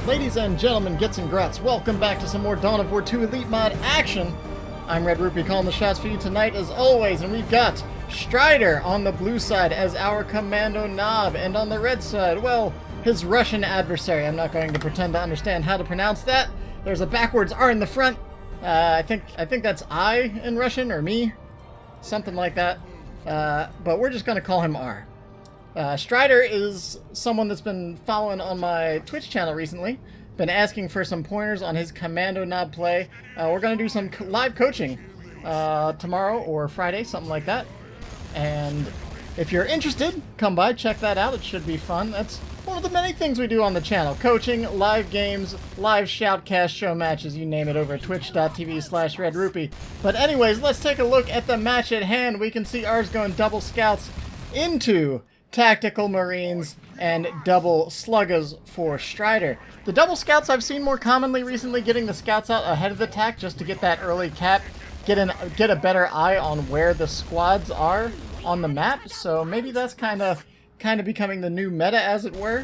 Ladies and gentlemen, Gits and Gruts, welcome back to some more Dawn of War 2 Elite Mod action. I'm Red-Rupee calling the shots for you tonight as always, and we've got Strider on the blue side as our Commando Knob, and on the red side, well, his Russian adversary. I'm not going to pretend to understand how to pronounce that. There's a backwards R in the front. I think that's I in Russian, or me, something like that. But we're just going to call him R. Strider is someone that's been following on my Twitch channel recently. Been asking for some pointers on his Commando Knob play. We're going to do some live coaching tomorrow or Friday, something like that. And if you're interested, come by, check that out. It should be fun. That's one of the many things we do on the channel. Coaching, live games, live shoutcast show matches, you name it, over at twitch.tv/Red-Rupee. But anyways, let's take a look at the match at hand. We can see ours going double scouts into Tactical Marines and double sluggers for Strider. The double scouts I've seen more commonly recently, getting the scouts out ahead of the attack just to get that early cap, get a better eye on where the squads are on the map. So maybe that's kind of becoming the new meta, as it were,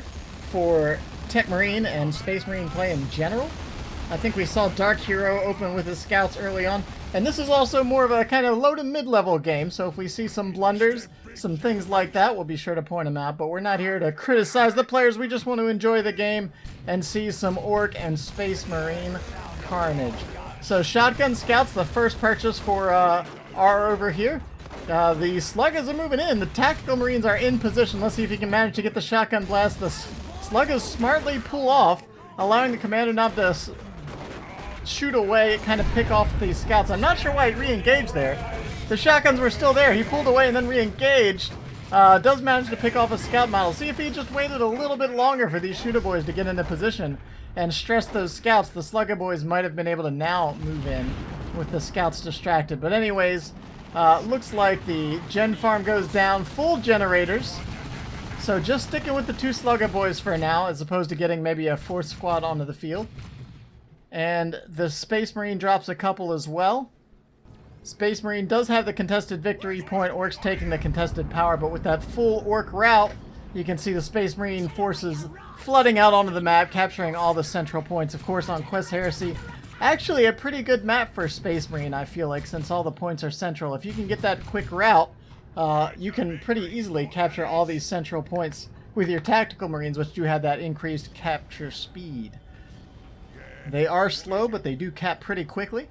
for Tech Marine and Space Marine play in general. I think we saw Dark Hero open with his scouts early on, and this is also more of a kind of low to mid-level game, so if we see some blunders, some things like that, we'll be sure to point them out. But we're not here to criticize the players, we just want to enjoy the game and see some Orc and Space Marine carnage. So Shotgun Scouts, the first purchase for R over here. The Sluggers are moving in, the Tactical Marines are in position. Let's see if he can manage to get the Shotgun Blast. The Sluggers smartly pull off, allowing the Commando Knob to shoot away, kind of pick off these scouts. I'm not sure why he re-engaged there. The shotguns were still there. He pulled away and then re-engaged. Does manage to pick off a scout model. See if he just waited a little bit longer for these shooter boys to get into position and stress those scouts. The slugger boys might have been able to now move in with the scouts distracted. But anyways, looks like the gen farm goes down. Full generators. So just sticking with the two slugger boys for now, as opposed to getting maybe a fourth squad onto the field. And the Space Marine drops a couple as well. Space Marine does have the contested victory point. Orcs taking the contested power, but with that full Orc route, you can see the Space Marine forces flooding out onto the map, capturing all the central points. Of course, on Quest Heresy, actually a pretty good map for Space Marine, I feel like, since all the points are central. If you can get that quick route, you can pretty easily capture all these central points with your Tactical Marines, which do have that increased capture speed. They are slow, but they do cap pretty quickly.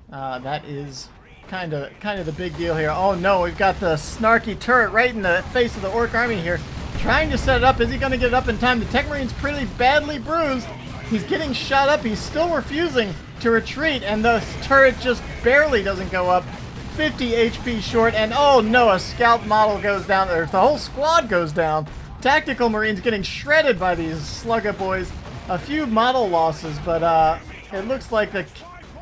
That is kind of the big deal here. Oh no, we've got the snarky turret right in the face of the Orc army here. Trying to set it up. Is he going to get it up in time? The Tech Marine's pretty badly bruised. He's getting shot up. He's still refusing to retreat, and the turret just barely doesn't go up. 50 HP short, and oh no, a scout model goes down. Or the whole squad goes down. Tactical Marines getting shredded by these slugger boys. A few model losses, but it looks like the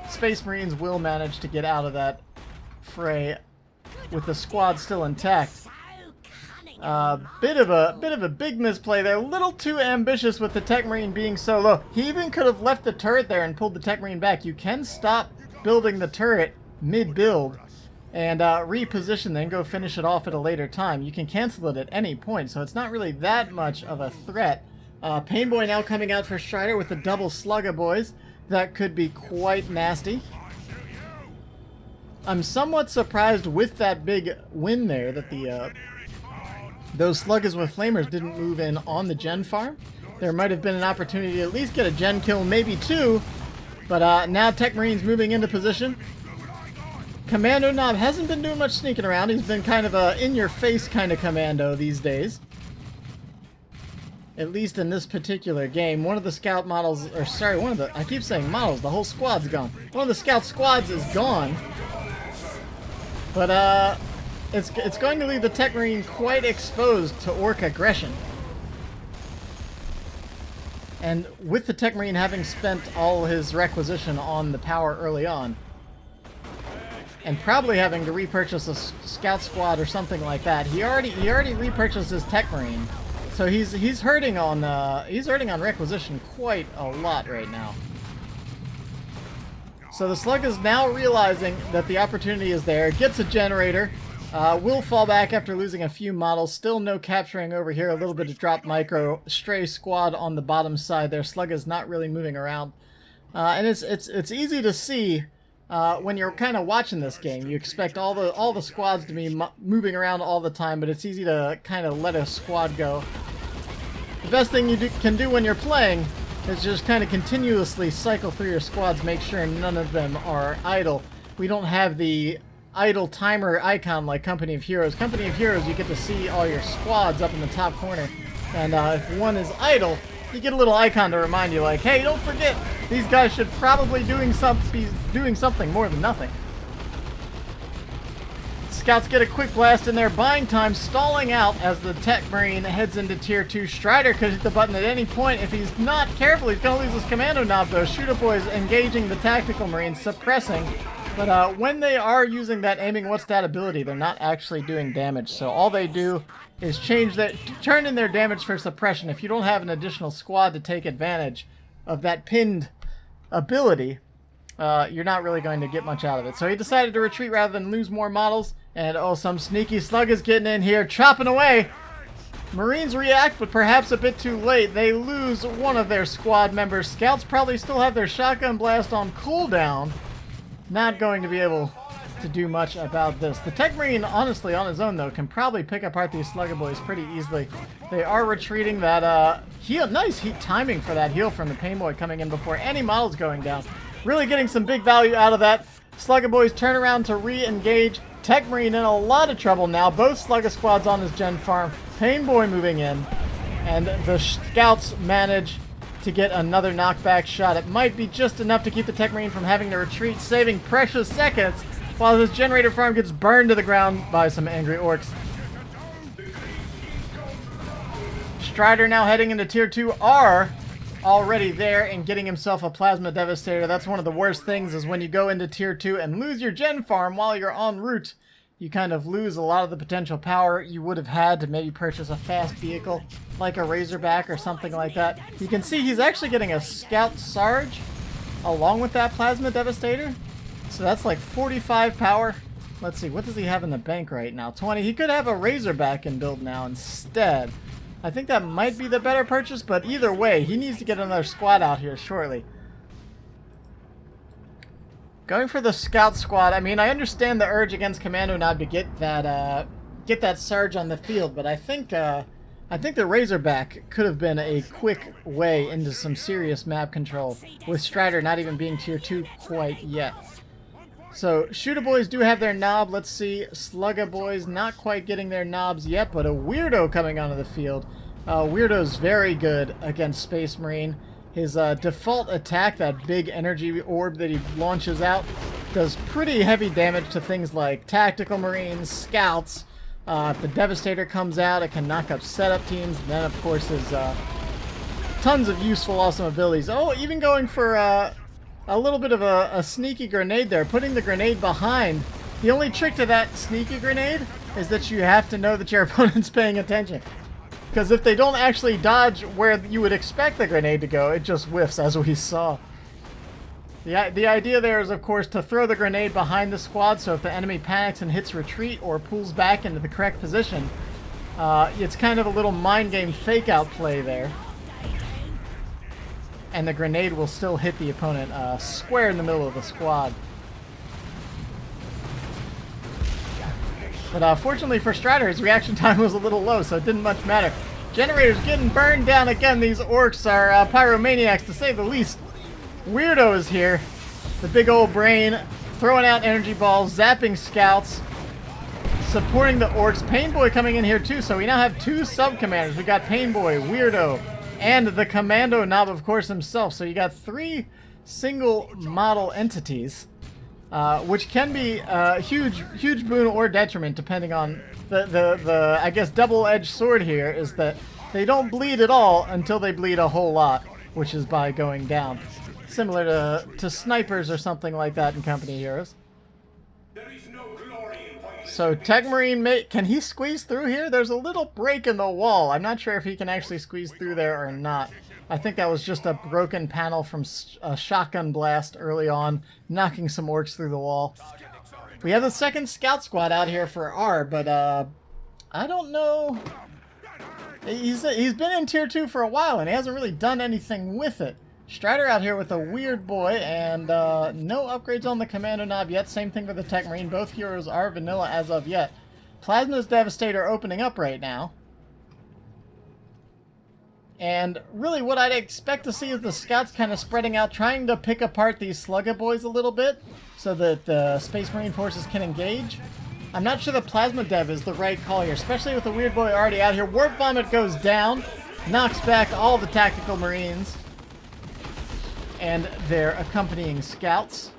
Space Marines will manage to get out of that fray with the squad still intact. Bit of a big misplay there. A little too ambitious with the Tech Marine being so low. He even could have left the turret there and pulled the Tech Marine back. You can stop building the turret mid-build and reposition, then go finish it off at a later time. You can cancel it at any point, so it's not really that much of a threat. Painboy now coming out for Strider with the double slugger boys. That could be quite nasty. I'm somewhat surprised with that big win there that the those sluggers with flamers didn't move in on the gen farm. There might have been an opportunity to at least get a gen kill, maybe two. But now Tech Marine's moving into position. Commando Knob hasn't been doing much sneaking around. He's been kind of a in-your-face kind of commando these days. At least in this particular game. One of the scout models, or sorry, I keep saying models, the whole squad's gone. One of the scout squads is gone. But it's going to leave the Tech Marine quite exposed to Orc aggression. And with the Tech Marine having spent all his requisition on the power early on, and probably having to repurchase a scout squad or something like that, he already repurchased his Tech Marine. So he's hurting on requisition quite a lot right now. So the slug is now realizing that the opportunity is there. Gets a generator. Will fall back after losing a few models. Still no capturing over here. A little bit of drop micro. Stray squad on the bottom side there. Slug is not really moving around. And it's easy to see when you're kind of watching this game. You expect all the squads to be moving around all the time, but it's easy to kind of let a squad go. The best thing you can do when you're playing is just kind of continuously cycle through your squads, make sure none of them are idle. We don't have the idle timer icon like Company of Heroes. Company of Heroes, you get to see all your squads up in the top corner, and if one is idle, you get a little icon to remind you, like, hey, don't forget, these guys should probably be doing something more than nothing. Scouts get a quick blast in there, buying time, stalling out as the Tech Marine heads into Tier 2. Strider could hit the button at any point. If he's not careful, he's going to lose his commando knob, though. Shooter Boys engaging the Tactical Marines, suppressing. But when they are using that aiming what's that ability, they're not actually doing damage. So all they do is turn in their damage for suppression. If you don't have an additional squad to take advantage of that pinned ability, you're not really going to get much out of it. So he decided to retreat rather than lose more models. And oh, some sneaky slug is getting in here, chopping away. Marines react, but perhaps a bit too late. They lose one of their squad members. Scouts probably still have their shotgun blast on cooldown. Not going to be able to do much about this. The Tech Marine, honestly, on his own, though, can probably pick apart these Slugger Boys pretty easily. They are retreating that heal. Nice heat timing for that heal from the Pain Boy coming in before any models going down. Really getting some big value out of that. Slugger Boys turn around to re-engage. Tech Marine in a lot of trouble now. Both Slugger squads on his gen farm. Pain Boy moving in. And the Scouts manage to get another knockback shot. It might be just enough to keep the Tech Marine from having to retreat, saving precious seconds while this generator farm gets burned to the ground by some angry orcs. Strider now heading into Tier 2 are already there and getting himself a Plasma Devastator. That's one of the worst things, is when you go into Tier 2 and lose your gen farm while you're en route. You kind of lose a lot of the potential power you would have had to maybe purchase a fast vehicle like a Razorback or something like that. You can see he's actually getting a Scout Sarge along with that Plasma Devastator. So that's like 45 power. Let's see, what does he have in the bank right now? 20. He could have a Razorback in build now instead. I think that might be the better purchase, but either way, he needs to get another squad out here shortly. Going for the Scout squad. I mean, I understand the urge against Commando Knob to get that Sarge on the field, but I think the Razorback could have been a quick way into some serious map control, with Strider not even being Tier 2 quite yet. So, Shooter Boys do have their knob. Let's see. Slugger Boys not quite getting their knobs yet, but a Weirdo coming onto the field. Weirdo's very good against Space Marine. His default attack, that big energy orb that he launches out, does pretty heavy damage to things like Tactical Marines, Scouts. If the Devastator comes out, it can knock up setup teams. And then, of course, his tons of useful, awesome abilities. Oh, even going for a little bit of a sneaky grenade there, putting the grenade behind. The only trick to that sneaky grenade is that you have to know that your opponent's paying attention. Because if they don't actually dodge where you would expect the grenade to go, it just whiffs, as we saw. The idea there is, of course, to throw the grenade behind the squad, so if the enemy panics and hits retreat or pulls back into the correct position, it's kind of a little mind game fake-out play there. And the grenade will still hit the opponent square in the middle of the squad. But fortunately for Strider, his reaction time was a little low, so it didn't much matter. Generator's getting burned down again. These orcs are pyromaniacs, to say the least. Weirdo is here. The big old brain, throwing out energy balls, zapping scouts, supporting the orcs. Pain Boy coming in here too, so we now have two sub-commanders. We got Pain Boy, Weirdo, and the Commando Knob, of course, himself. So you got three single model entities. Which can be a huge boon or detriment depending on the I guess double-edged sword here is that they don't bleed at all until they bleed a whole lot, which is by going down. Similar to snipers or something like that in Company Heroes. So Tech Marine, can he squeeze through here? There's a little break in the wall. I'm not sure if he can actually squeeze through there or not. I think that was just a broken panel from a shotgun blast early on, knocking some orcs through the wall. We have the second scout squad out here for R, but I don't know. He's been in tier 2 for a while and he hasn't really done anything with it. Strider out here with a weird boy and no upgrades on the commando knob yet. Same thing for the Tech Marine. Both heroes are vanilla as of yet. Plasma's Devastator opening up right now. And really what I'd expect to see is the scouts kind of spreading out, trying to pick apart these Slugger boys a little bit so that the Space Marine forces can engage. I'm not sure the Plasma Dev is the right call here, especially with the weird boy already out here. Warp Vomit goes down, knocks back all the Tactical Marines and their accompanying scouts.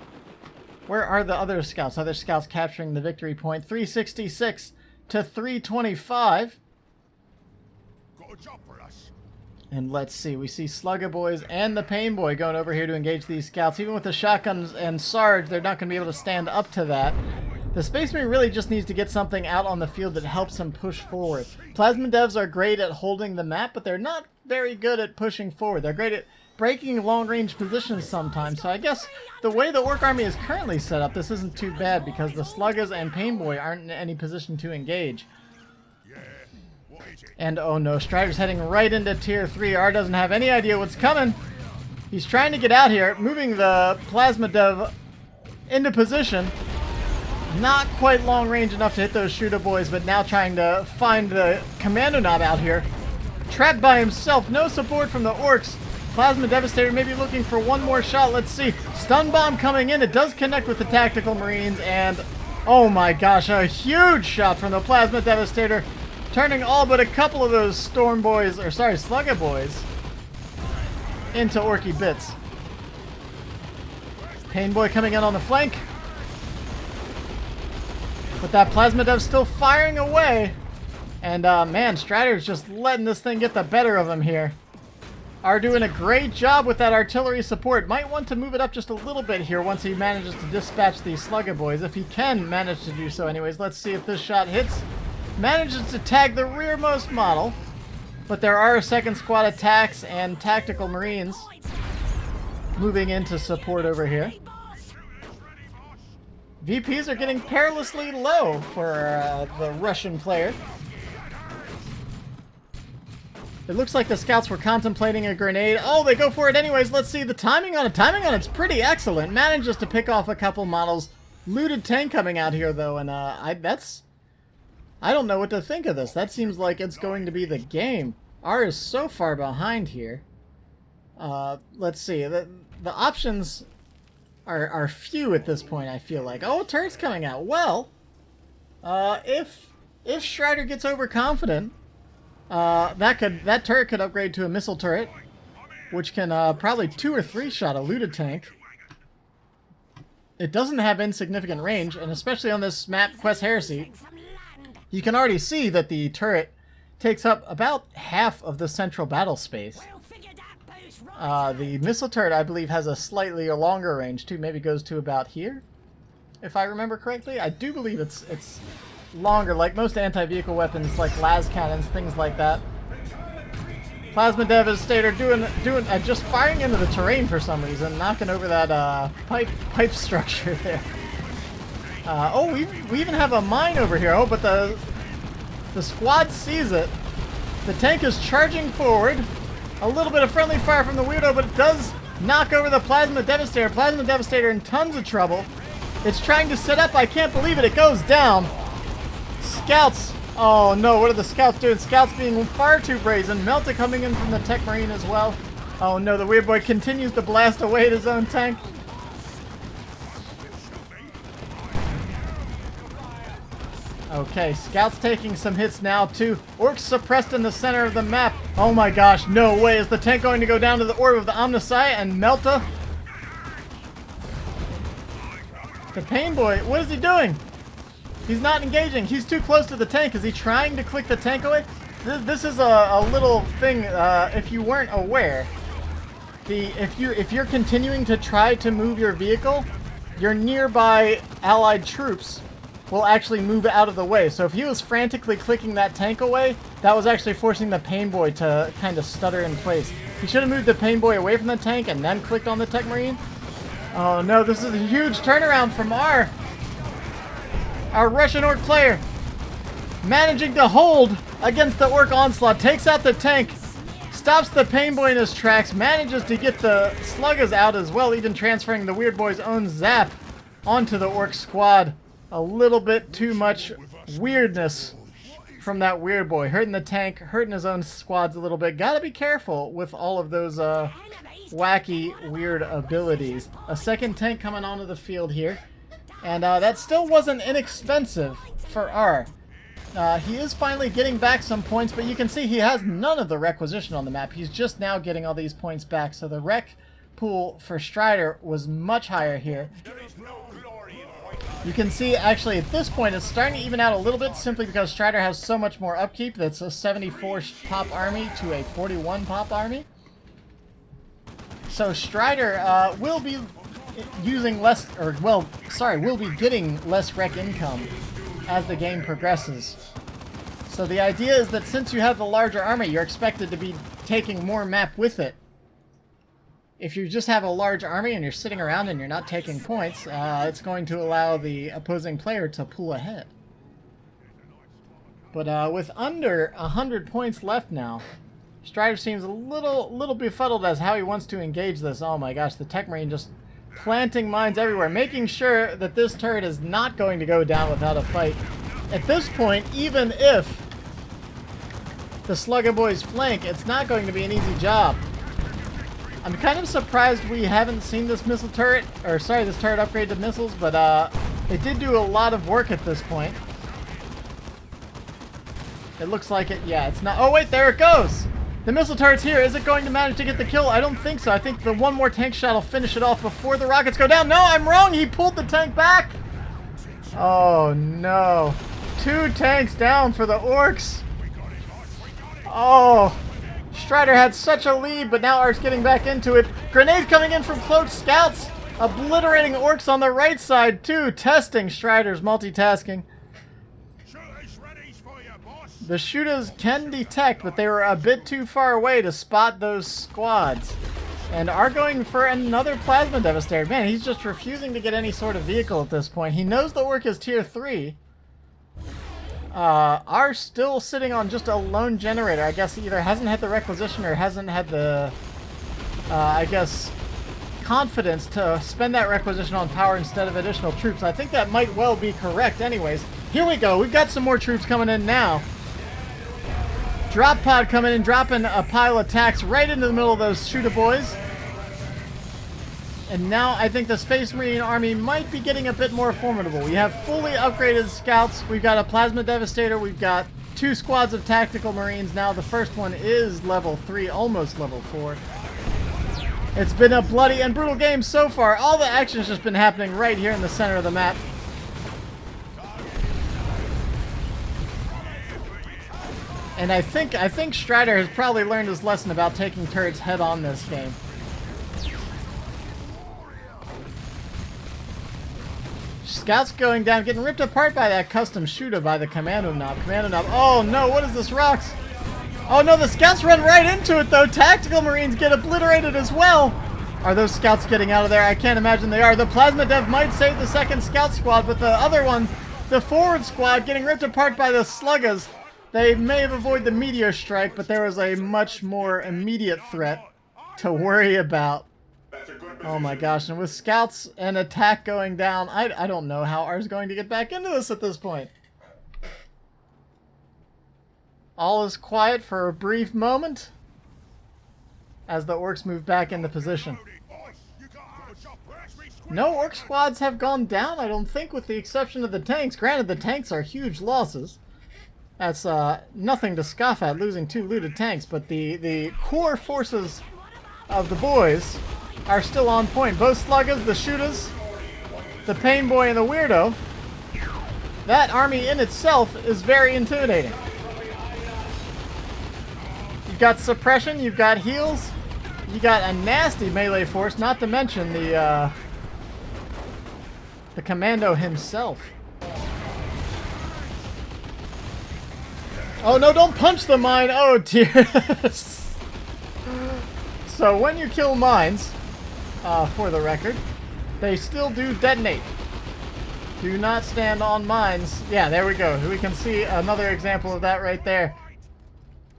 Where are the other scouts? Other scouts capturing the victory point. 366 to 325. And let's see, we see Slugger Boys and the Pain Boy going over here to engage these scouts. Even with the shotguns and Sarge, they're not going to be able to stand up to that. The Space Marine really just needs to get something out on the field that helps him push forward. Plasma Devs are great at holding the map, but they're not very good at pushing forward. They're great at breaking long-range positions sometimes, so I guess the way the Orc Army is currently set up, this isn't too bad because the Sluggers and Pain Boy aren't in any position to engage. And oh no, Strider's heading right into tier 3. R doesn't have any idea what's coming. He's trying to get out here, moving the Plasma Dev into position. Not quite long range enough to hit those shooter boys, but now trying to find the commando knob out here. Trapped by himself, no support from the Orcs. Plasma Devastator maybe looking for one more shot. Let's see. Stun Bomb coming in. It does connect with the Tactical Marines, and oh my gosh, a huge shot from the Plasma Devastator, turning all but a couple of those Storm Boys, or sorry, Slugger Boys, into Orky bits. Pain Boy coming in on the flank. But that Plasma Dev's still firing away. And man, Strider's just letting this thing get the better of him here. Are doing a great job with that artillery support. Might want to move it up just a little bit here once he manages to dispatch these Slugger Boys. If he can manage to do so anyways. Let's see if this shot hits. Manages to tag the rearmost model. But there are second squad attacks and Tactical Marines moving into support over here. VPs are getting perilously low for the Russian player. It looks like the scouts were contemplating a grenade. Oh, they go for it anyways. Let's see the timing on it. Timing on it's pretty excellent. Manages to pick off a couple models. Looted tank coming out here though, and I don't know what to think of this. That seems like it's going to be the game. R is so far behind here. Let's see. The options are few at this point, I feel like. Oh, turret's coming out. Well, if Strider gets overconfident, that turret could upgrade to a missile turret, which can probably 2 or 3 shot a looted tank. It doesn't have insignificant range, and especially on this map, Quest Heresy, you can already see that the turret takes up about half of the central battle space. The missile turret, I believe, has a slightly longer range too. Maybe goes to about here, if I remember correctly. I do believe it's longer, like most anti-vehicle weapons, like las cannons, things like that. Plasma Devastator doing just firing into the terrain for some reason, knocking over that pipe structure there. Oh, we even have a mine over here. Oh, but the squad sees it. The tank is charging forward. A little bit of friendly fire from the weirdo, but it does knock over the Plasma Devastator. Plasma Devastator in tons of trouble. It's trying to set up. I can't believe it. It goes down. Scouts. Oh no, what are the scouts doing? Scouts being far too brazen. Melta coming in from the Tech Marine as well. Oh no, the weird boy continues to blast away at his own tank. Okay, scouts taking some hits now too. Orcs suppressed in the center of the map. Oh my gosh, no way. Is the tank going to go down to the orb of the Omnisci and Melta? The Pain Boy, what is he doing? He's not engaging. He's too close to the tank. Is he trying to click the tank away? This is a little thing, if you weren't aware. If you're continuing to try to move your vehicle, your nearby allied troops will actually move out of the way. So if he was frantically clicking that tank away, that was actually forcing the Pain Boy to kind of stutter in place. He should have moved the Pain Boy away from the tank and then clicked on the Tech Marine. Oh no, this is a huge turnaround from R. Our Russian Orc player managing to hold against the Orc onslaught. Takes out the tank. Stops the Pain Boy in his tracks. Manages to get the Sluggers out as well. Even transferring the Weird Boy's own zap onto the Orc squad. A little bit too much weirdness from that Weird Boy. Hurting the tank. Hurting his own squads a little bit. Gotta be careful with all of those wacky, weird abilities. A second tank coming onto the field here. And that still wasn't inexpensive for R. He is finally getting back some points, but you can see he has none of the requisition on the map. He's just now getting all these points back. So the rec pool for Strider was much higher here. You can see actually at this point it's starting to even out a little bit simply because Strider has so much more upkeep. That's a 74 pop army to a 41 pop army. So Strider will be using less, or well, sorry, will be getting less rec income as the game progresses. So the idea is that since you have the larger army, you're expected to be taking more map with it. If you just have a large army and you're sitting around and you're not taking points, it's going to allow the opposing player to pull ahead. But with under 100 points left now, Strider seems a little befuddled as how he wants to engage this. Oh my gosh, the Tech Marine just planting mines everywhere, making sure that this turret is not going to go down without a fight. At this point, even if the Slugger Boys flank, it's not going to be an easy job. I'm kind of surprised we haven't seen this missile turret, or sorry, this turret upgrade to missiles, but it did do a lot of work at this point. It looks like it, yeah, it's not, oh wait, there it goes! The missile turret's here. Is it going to manage to get the kill? I don't think so. I think the one more tank shot will finish it off before the rockets go down. No, I'm wrong. He pulled the tank back. Oh, no. 2 tanks down for the Orcs. Oh, Strider had such a lead, but now Ark's getting back into it. Grenade coming in from cloaked scouts. Obliterating Orcs on the right side, too. Testing Strider's multitasking. The shooters can detect, but they were a bit too far away to spot those squads. And are going for another Plasma Devastator. Man, he's just refusing to get any sort of vehicle at this point. He knows the Orc is tier 3. Are still sitting on just a lone generator. I guess he either hasn't had the requisition or hasn't had the, I guess, confidence to spend that requisition on power instead of additional troops. I think that might well be correct anyways. Here we go. We've got some more troops coming in now. Drop pod coming in, dropping a pile of attacks right into the middle of those shooter boys. And now I think the Space Marine army might be getting a bit more formidable. We have fully upgraded scouts. We've got a Plasma Devastator. We've got 2 squads of Tactical Marines now. The first one is level 3, almost level 4. It's been a bloody and brutal game so far. All the action's just been happening right here in the center of the map. And I think Strider has probably learned his lesson about taking turrets head on this game. Scouts going down, getting ripped apart by that custom shooter by the Commando Knob. Commando Knob. Oh no, what is this, rocks? Oh no, the scouts run right into it though. Tactical Marines get obliterated as well. Are those scouts getting out of there? I can't imagine they are. The Plasma Dev might save the second scout squad, but the other one, the forward squad, getting ripped apart by the Sluggers. They may have avoided the meteor strike, but there was a much more immediate threat to worry about. Oh my gosh, and with scouts and attack going down, I don't know how R's going to get back into this at this point. All is quiet for a brief moment as the Orcs move back into position. No Orc squads have gone down, I don't think, with the exception of the tanks. Granted, the tanks are huge losses. That's nothing to scoff at, losing 2 looted tanks, but the core forces of the boys are still on point. Both Sluggers, the Shooters, the Pain Boy, and the Weirdo. That army in itself is very intimidating. You've got suppression, you've got heals, you got a nasty melee force, not to mention the Commando himself. Oh no, don't punch the mine! Oh dear! So when you kill mines, for the record, they still do detonate. Do not stand on mines. Yeah, there we go. We can see another example of that right there.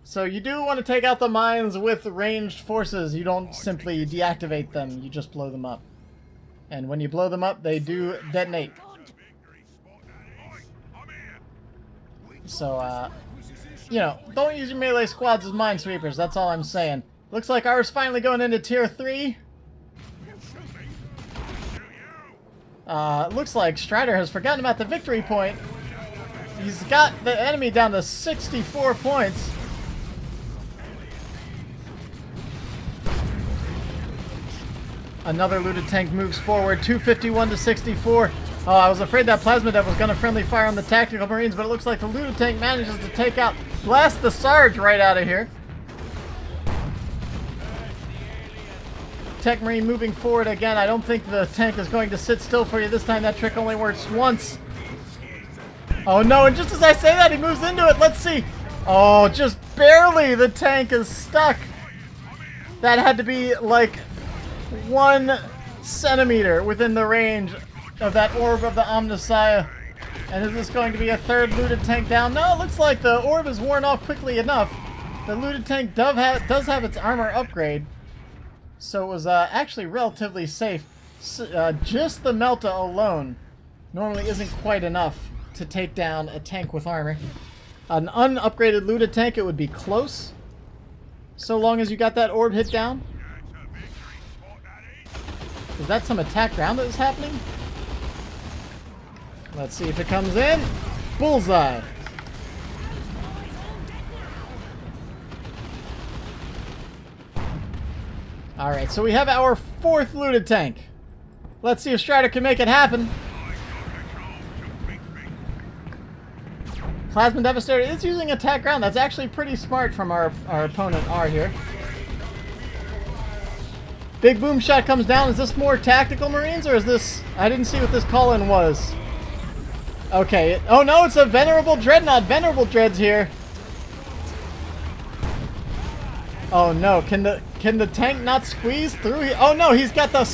So you do want to take out the mines with ranged forces. You don't simply deactivate them. You just blow them up. And when you blow them up, they do detonate. So, you know, don't use your melee squads as minesweepers. That's all I'm saying. Looks like ours finally going into tier 3. Looks like Strider has forgotten about the victory point. He's got the enemy down to 64 points. Another looted tank moves forward, 251 to 64. Oh, I was afraid that Plasma Dev was going to friendly fire on the Tactical Marines, but it looks like the looted tank manages to take out, blast the Sarge right out of here. Tech Marine moving forward again. I don't think the tank is going to sit still for you this time. That trick only works once. Oh no, and just as I say that, he moves into it. Let's see. Oh, just barely the tank is stuck. That had to be like 1 centimeter within the range of that orb of the Omnissiah. And is this going to be a third looted tank down? No, it looks like the orb is worn off quickly enough. The looted tank does have its armor upgrade. So it was actually relatively safe. Just the Melta alone normally isn't quite enough to take down a tank with armor. An unupgraded looted tank, it would be close. So long as you got that orb hit down. Is that some attack ground that is happening? Let's see if it comes in. Bullseye. Alright, so we have our 4th looted tank. Let's see if Strider can make it happen. Plasma Devastator is using attack ground. That's actually pretty smart from our opponent R here. Big boom shot comes down. Is this more Tactical Marines or is this... I didn't see what this call-in was. Okay. Oh no, it's a Venerable Dreadnought. Venerable Dread's here. Oh no, can the tank not squeeze through? Oh no, he's got the...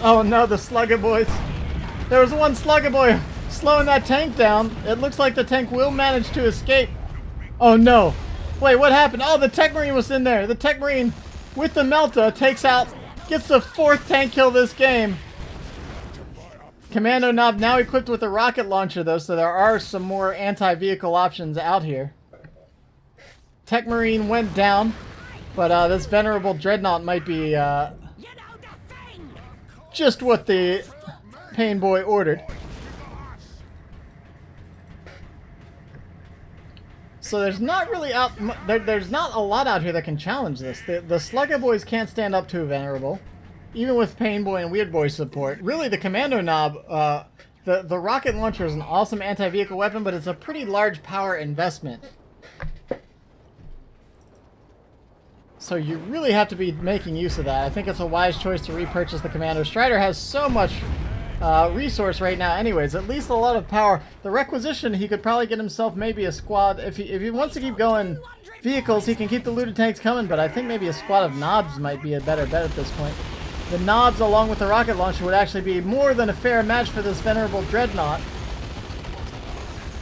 Oh no, the Slugger Boys. There was one Slugger Boy slowing that tank down. It looks like the tank will manage to escape. Oh no. Wait, what happened? Oh, the Tech Marine was in there. The Tech Marine with the Melta takes out... Gets the 4th tank kill this game. Commando Knob now equipped with a rocket launcher though, so there are some more anti-vehicle options out here. Tech Marine went down, but this Venerable Dreadnought might be just what the Pain Boy ordered. So there's not really there's not a lot out here that can challenge this. The Slugger Boys can't stand up to Venerable, even with Pain Boy and Weird Boy support. Really, the Commando Knob, the rocket launcher is an awesome anti-vehicle weapon, but it's a pretty large power investment. So you really have to be making use of that. I think it's a wise choice to repurchase the Commando. Strider has so much resource right now anyways, at least a lot of power. The requisition, he could probably get himself maybe a squad. If he wants to keep going vehicles, he can keep the looted tanks coming, but I think maybe a squad of knobs might be a better bet at this point. The knobs along with the rocket launcher would actually be more than a fair match for this Venerable Dreadnought.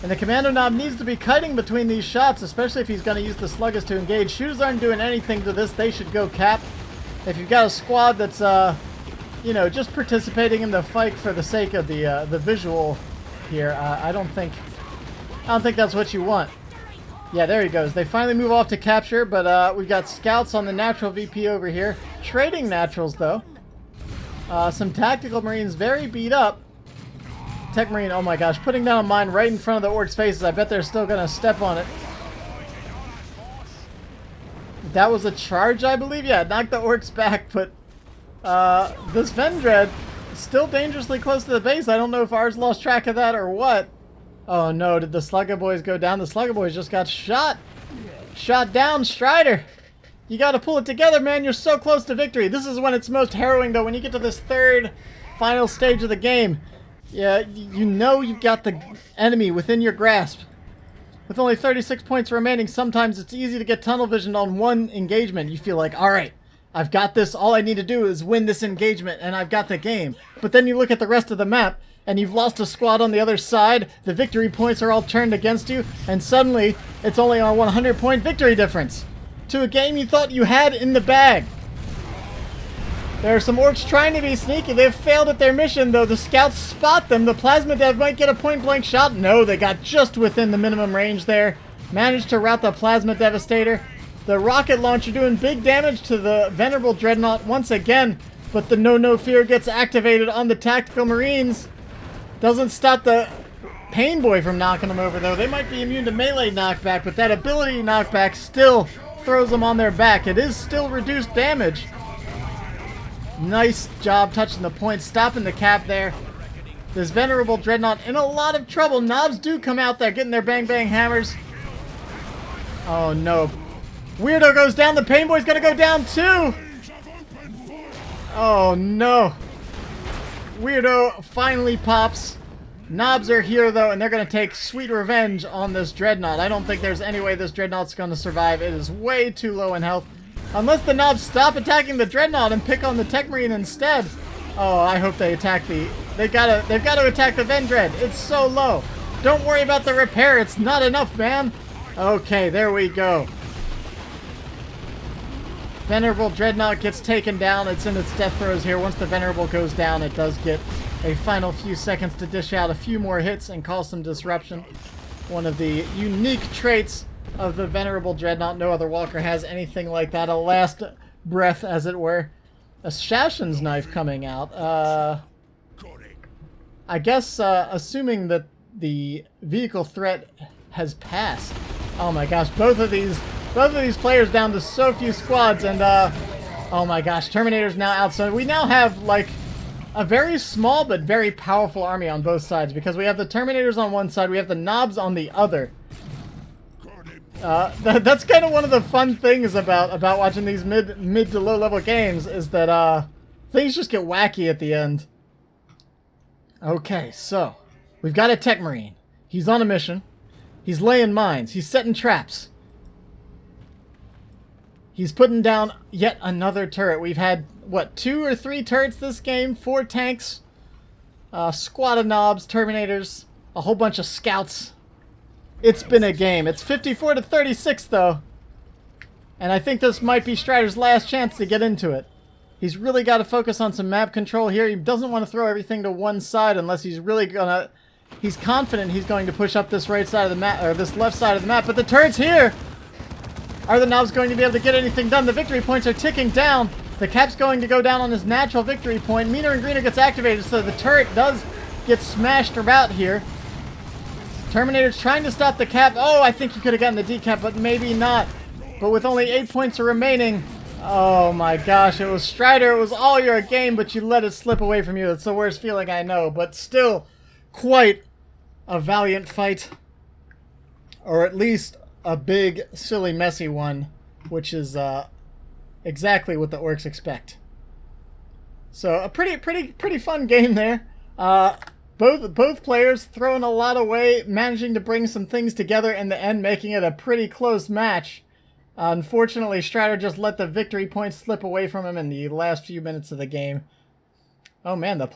And the Commando Knob needs to be kiting between these shots, especially if he's going to use the Sluggers to engage. Shooters aren't doing anything to this. They should go cap. If you've got a squad that's you know, just participating in the fight for the sake of the visual here, I don't think that's what you want. Yeah, there he goes. They finally move off to capture, but we've got scouts on the natural VP over here. Trading naturals, though. Some Tactical Marines very beat up. Tech Marine, oh my gosh, putting down a mine right in front of the orcs' faces. I bet they're still going to step on it. That was a charge, I believe? Yeah, it knocked the orcs back, but this Vendread is still dangerously close to the base. I don't know if ours lost track of that or what. Oh no, did the Slugger Boys go down? The Slugger Boys just got shot. Shot down, Strider. You gotta pull it together, man. You're so close to victory. This is when it's most harrowing, though, when you get to this third final stage of the game. Yeah, you know you've got the enemy within your grasp. With only 36 points remaining, sometimes it's easy to get tunnel vision on one engagement. You feel like, alright, I've got this. All I need to do is win this engagement, and I've got the game. But then you look at the rest of the map, and you've lost a squad on the other side. The victory points are all turned against you, and suddenly it's only a 100-point victory difference to a game you thought you had in the bag. There are some orcs trying to be sneaky. They've failed at their mission, though. The scouts spot them. The plasma dev might get a point-blank shot. No, they got just within the minimum range there. Managed to rout the plasma devastator. The rocket launcher doing big damage to the venerable dreadnought once again, but the no fear gets activated on the tactical marines. Doesn't stop the pain boy from knocking them over, though. They might be immune to melee knockback, but that ability knockback still throws them on their back. It is still reduced damage. Nice job touching the point, stopping the cap there. This venerable dreadnought in a lot of trouble. Knobs do come out there getting their bang bang hammers. Oh no. Weirdo goes down. The pain boy's gonna go down too. Oh no. Weirdo finally pops. Knobs are here though, and they're gonna take sweet revenge on this dreadnought. I don't think there's any way this dreadnought's gonna survive. It is way too low in health. Unless the knobs stop attacking the dreadnought and pick on the tech marine instead. Oh, I hope they attack the... They've got to attack the Vendread. It's so low. Don't worry about the repair. It's not enough, man. Okay, there we go. Venerable dreadnought gets taken down. It's in its death throes here. Once the venerable goes down, it does get a final few seconds to dish out a few more hits and cause some disruption. One of the unique traits of the venerable dreadnought. No other walker has anything like that. A last breath, as it were. A Shashin's knife coming out. I guess, assuming that the vehicle threat has passed. Oh my gosh, both of these players down to so few squads, and oh my gosh, Terminator's now out. So we now have like a very small but very powerful army on both sides, because we have the Terminators on one side, we have the knobs on the other. That's kind of one of the fun things about watching these mid to low level games, is that things just get wacky at the end. Okay, so we've got a tech marine. He's on a mission. He's laying mines. He's setting traps. He's putting down yet another turret. We've had, what, 2 or 3 turrets this game, 4 tanks, squad of knobs, Terminators, a whole bunch of scouts. It's been a game. It's 54-36 though. And I think this might be Strider's last chance to get into it. He's really got to focus on some map control here. He doesn't want to throw everything to one side unless he's really gonna... He's confident he's going to push up this right side of the map, or this left side of the map, but the turret's here! Are the knobs going to be able to get anything done? The victory points are ticking down. The cap's going to go down on his natural victory point. Meaner and Greener gets activated, so the turret does get smashed about here. Terminator's trying to stop the cap. Oh, I think he could have gotten the decap, but maybe not. But with only 8 points remaining, oh my gosh, it was Strider. It was all your game, but you let it slip away from you. It's the worst feeling I know, but still quite a valiant fight. Or at least a big, silly, messy one, which is exactly what the orcs expect. So a pretty fun game there. Both players throwing a lot away, managing to bring some things together in the end, making it a pretty close match. Unfortunately, Strider just let the victory points slip away from him in the last few minutes of the game. Oh man, did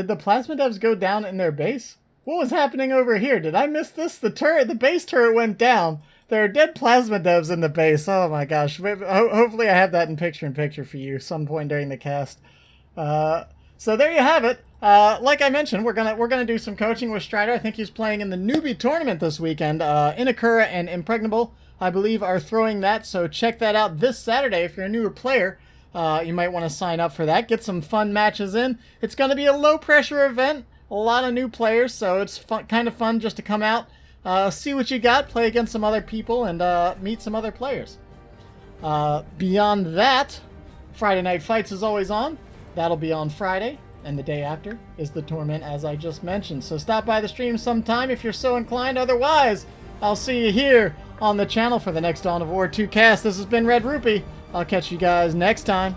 the plasma devs go down in their base? What was happening over here? Did I miss this? The base turret went down. There are dead plasma devs in the base. Oh my gosh. Hopefully I have that in picture for you some point during the cast. So there you have it. Like I mentioned, we're gonna do some coaching with Strider. I think he's playing in the newbie tournament this weekend. Inakura and Impregnable, I believe, are throwing that. So check that out this Saturday if you're a newer player. You might want to sign up for that. Get some fun matches in. It's gonna be a low pressure event. A lot of new players, so it's kind of fun just to come out, see what you got, play against some other people, and meet some other players. Beyond that, Friday Night Fights is always on. That'll be on Friday, and the day after is the tournament, as I just mentioned. So stop by the stream sometime if you're so inclined. Otherwise, I'll see you here on the channel for the next Dawn of War 2 cast. This has been Red-Rupee. I'll catch you guys next time.